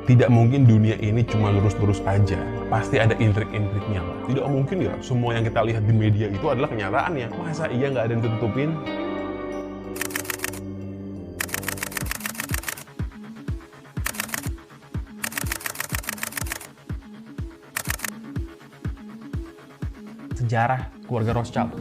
Tidak mungkin dunia ini cuma lurus-lurus aja. Pasti ada intrik-intriknya. Tidak mungkin ya semua yang kita lihat di media itu adalah kenyataannya. Masa iya nggak ada yang tutupin? Sejarah keluarga Rothschild.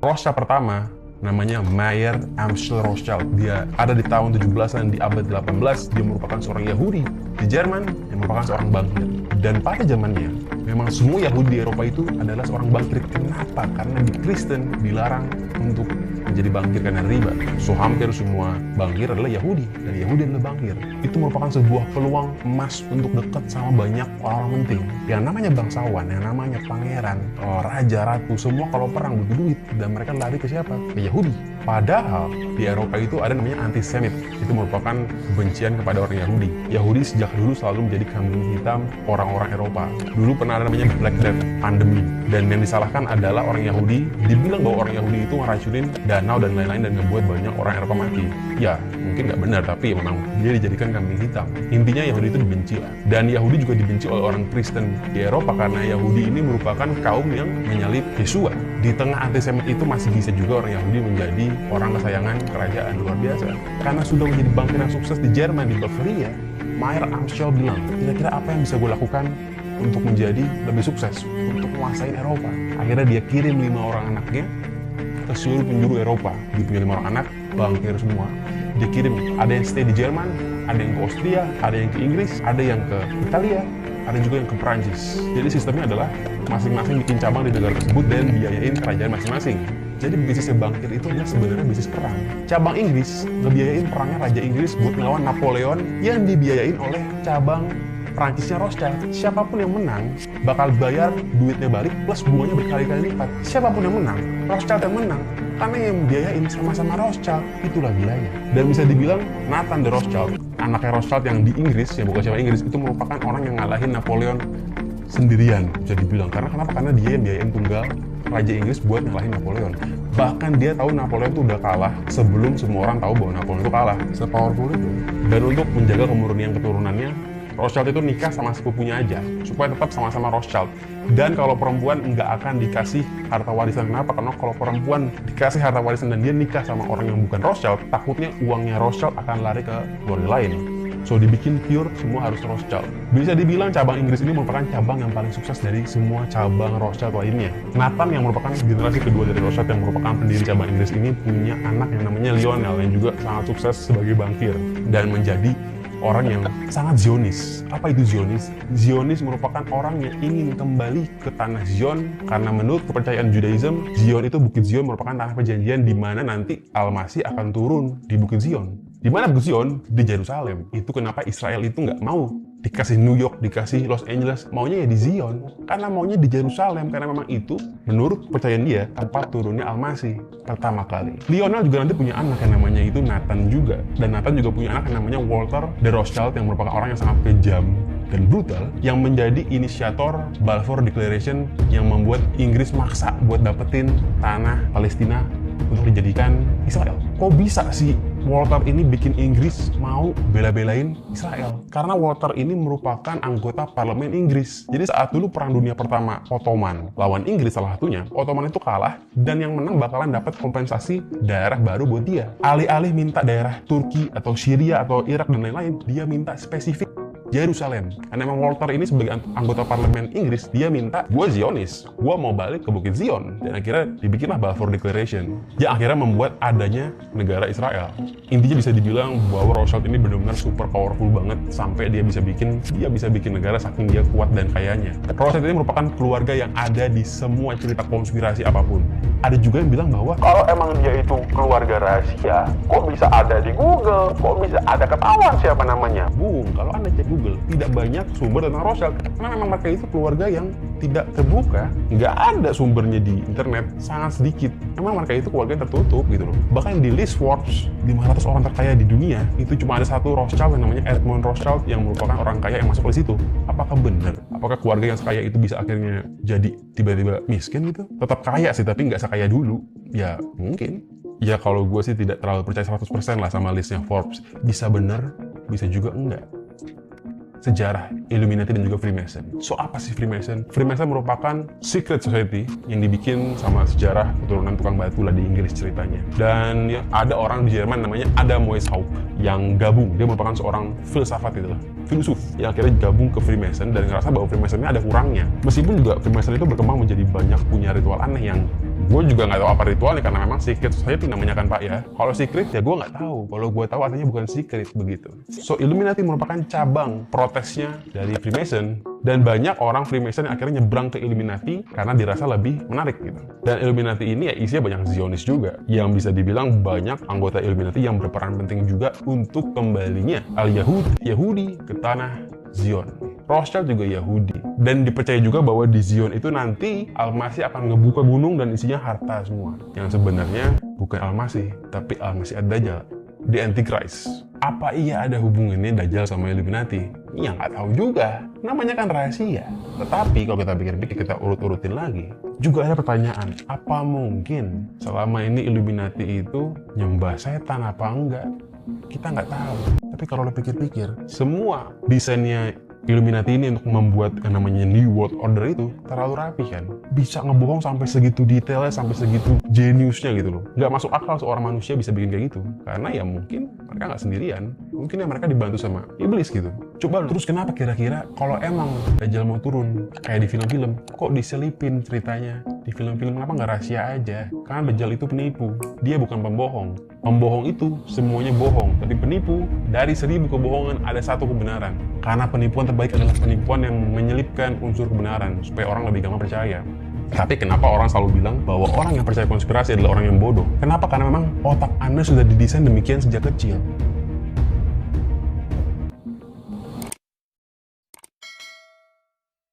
Rothschild pertama namanya Mayer Amschel Rothschild. Dia ada di tahun 17-an di abad 18. Dia merupakan seorang Yahudi di Jerman yang merupakan seorang bangkir. Dan pada zamannya, memang semua Yahudi di Eropa itu adalah seorang bangkir. Kenapa? Karena di Kristen dilarang untuk menjadi bangkir karena riba. So hampir semua bangkir adalah Yahudi, dan Yahudi adalah bangkir. Itu merupakan sebuah peluang emas untuk dekat sama banyak orang penting. Yang namanya bangsawan, yang namanya pangeran, raja, ratu, semua kalau perang butuh duit, dan mereka lari ke siapa? Ke Yahudi. Padahal di Eropa itu ada namanya antisemit. Itu merupakan kebencian kepada orang Yahudi. Yahudi sejak dulu selalu menjadi kambing hitam orang-orang Eropa. Dulu pernah ada namanya Black Death, pandemi. Dan yang disalahkan adalah orang Yahudi, dibilang bahwa orang Yahudi itu ngeracunin danau dan lain-lain dan ngebuat banyak orang Eropa mati. Ya, mungkin nggak benar, tapi memang dia dijadikan kambing hitam. Intinya Yahudi itu dibenci lah. Dan Yahudi juga dibenci oleh orang Kristen di Eropa karena Yahudi ini merupakan kaum yang menyalib Yesua. Di tengah antisemit itu masih bisa juga orang Yahudi menjadi orang kesayangan kerajaan. Luar biasa. Karena sudah menjadi bangkir yang sukses di Jerman, di Bavaria, Mayer Amschel bilang, kira-kira apa yang bisa gue lakukan untuk menjadi lebih sukses, untuk menguasai Eropa. Akhirnya dia kirim 5 orang anaknya ke seluruh penjuru Eropa. Dia punya 5 orang anak, bangkir semua. Dia kirim, ada yang stay di Jerman, ada yang ke Austria, ada yang ke Inggris, ada yang ke Italia, ada juga yang ke Perancis. Jadi sistemnya adalah masing-masing bikin cabang di negara tersebut dan biayain kerajaan masing-masing. Jadi bisnisnya bangkir itu adalah sebenarnya bisnis perang. Cabang Inggris ngebiayain perangnya Raja Inggris buat ngelawan Napoleon yang dibiayain oleh cabang Prancisnya Rothschild. Siapapun yang menang bakal bayar duitnya balik plus bunganya berkali-kali lipat. Siapapun yang menang, Rothschild yang menang. Karena yang biayain sama-sama Rothschild, itulah biaya. Dan bisa dibilang Nathan de Rothschild, anaknya Rothschild yang di Inggris, yang bukan siapa Inggris, itu merupakan orang yang ngalahin Napoleon sendirian, bisa dibilang. Karena kenapa? Karena dia yang biayain tunggal Raja Inggris buat ngalahin Napoleon. Bahkan dia tahu Napoleon itu udah kalah sebelum semua orang tahu bahwa Napoleon itu kalah. Se-powerful itu. Dan untuk menjaga kemurnian keturunannya, Rothschild itu nikah sama sepupunya aja, supaya tetap sama-sama Rothschild. Dan kalau perempuan nggak akan dikasih harta warisan. Kenapa? Karena kalau perempuan dikasih harta warisan dan dia nikah sama orang yang bukan Rothschild, takutnya uangnya Rothschild akan lari ke keluarga lain. So dibikin pure, semua harus Rothschild. Bisa dibilang cabang Inggris ini merupakan cabang yang paling sukses dari semua cabang Rothschild lainnya. Nathan yang merupakan generasi kedua dari Rothschild yang merupakan pendiri cabang Inggris ini punya anak yang namanya Lionel yang juga sangat sukses sebagai bangkir dan menjadi orang yang sangat Zionis. Apa itu Zionis? Zionis merupakan orang yang ingin kembali ke tanah Zion karena menurut kepercayaan Judaism, Zion itu Bukit Zion merupakan tanah perjanjian di mana nanti Al-Masih akan turun di Bukit Zion. Di mana Bukit Zion? Di Yerusalem. Itu kenapa Israel itu nggak mau dikasih New York, dikasih Los Angeles, maunya ya di Zion. Karena maunya di Yerusalem, karena memang itu menurut kepercayaan dia tempat turunnya Al-Masih pertama kali. Lionel juga nanti punya anak yang namanya itu Nathan juga. Dan Nathan juga punya anak yang namanya Walter de Rothschild yang merupakan orang yang sangat kejam dan brutal yang menjadi inisiator Balfour Declaration yang membuat Inggris maksa buat dapetin tanah Palestina untuk dijadikan Israel. Kok bisa sih Walter ini bikin Inggris mau bela-belain Israel? Karena Walter ini merupakan anggota parlemen Inggris. Jadi saat dulu Perang Dunia Pertama Ottoman lawan Inggris salah satunya, Ottoman itu kalah dan yang menang bakalan dapat kompensasi daerah baru buat dia. Alih-alih minta daerah Turki atau Syria atau Irak dan lain-lain, dia minta spesifik Yerusalem. Karena memang Walter ini sebagai anggota parlemen Inggris, dia minta, gue Zionis, gue mau balik ke Bukit Zion. Dan akhirnya dibikinlah Balfour Declaration, yang akhirnya membuat adanya negara Israel. Intinya bisa dibilang bahwa Rothschild ini benar-benar super powerful banget, sampai dia bisa bikin negara saking dia kuat dan kayanya. Rothschild ini merupakan keluarga yang ada di semua cerita konspirasi apapun. Ada juga yang bilang bahwa kalau emang dia itu keluarga rahasia, kok bisa ada di Google, kok bisa ada ketahuan siapa namanya. Bung, kalau Anda cek Google, tidak banyak sumber tentang Rothschild. Karena memang mereka itu keluarga yang tidak terbuka, nggak ada sumbernya di internet, sangat sedikit. Memang mereka itu keluarga yang tertutup gitu loh. Bahkan di list Forbes 500 orang terkaya di dunia, itu cuma ada satu Rothschild yang namanya Edmund Rothschild yang merupakan orang kaya yang masuk ke situ. Apakah benar? Apakah keluarga yang sekaya itu bisa akhirnya jadi tiba-tiba miskin gitu? Tetap kaya sih, tapi nggak sekaya dulu. Ya mungkin. Ya kalau gue sih tidak terlalu percaya 100% lah sama listnya Forbes. Bisa benar, bisa juga enggak. sejarah Illuminati dan juga Freemason. So apa sih Freemason? Freemason merupakan secret society yang dibikin sama sejarah keturunan tukang batu lah di Inggris ceritanya. Dan ya, ada orang di Jerman namanya Adam Weishaupt yang gabung. Dia merupakan seorang filsafat itulah, filosof yang akhirnya gabung ke Freemason dan ngerasa bahwa Freemason ini ada kurangnya. Meskipun juga Freemason itu berkembang menjadi banyak punya ritual aneh yang gue juga nggak tahu apa ritualnya karena memang secret society namanya kan Pak ya. Kalau secret ya gue nggak tahu. Kalau gue tahu artinya bukan secret begitu. So Illuminati merupakan cabang protesnya dari Freemason dan banyak orang Freemason yang akhirnya nyebrang ke Illuminati karena dirasa lebih menarik gitu. Dan Illuminati ini ya isinya banyak Zionis juga yang bisa dibilang banyak anggota Illuminati yang berperan penting juga untuk kembalinya Yahudi ke tanah Zion. Rothschild juga Yahudi dan dipercaya juga bahwa di Zion itu nanti Al-Masih akan ngebuka gunung dan isinya harta semua. Yang sebenarnya bukan Al-Masih, tapi Al-Masih Ad-Dajjal, the Antichrist. Apa iya ada hubungannya Dajjal sama Illuminati? Ya nggak tahu juga, namanya kan rahasia. Tetapi kalau kita pikir-pikir, kita urut-urutin lagi, juga ada pertanyaan, apa mungkin selama ini Illuminati itu nyembah setan apa enggak? Kita nggak tahu. Tapi kalau lo pikir-pikir, semua desainnya Illuminati ini untuk membuat yang namanya New World Order itu terlalu rapi kan. Bisa ngebohong sampai segitu detailnya, sampai segitu jeniusnya gitu loh. Nggak masuk akal seorang manusia bisa bikin kayak gitu. Karena ya mungkin mereka nggak sendirian. Mungkin ya mereka dibantu sama iblis gitu. Coba lu, terus kenapa kira-kira kalau emang Dajjal mau turun kayak di film-film, kok diselipin ceritanya? Di film-film kenapa nggak rahasia aja? Karena Dajjal itu penipu. Dia bukan pembohong. Pembohong itu semuanya bohong. Tapi penipu, dari 1000 kebohongan ada 1 kebenaran. Karena penipuan terbaik adalah penipuan yang menyelipkan unsur kebenaran supaya orang lebih gampang percaya. Tapi kenapa orang selalu bilang bahwa orang yang percaya konspirasi adalah orang yang bodoh? Kenapa? Karena memang otak Anda sudah didesain demikian sejak kecil.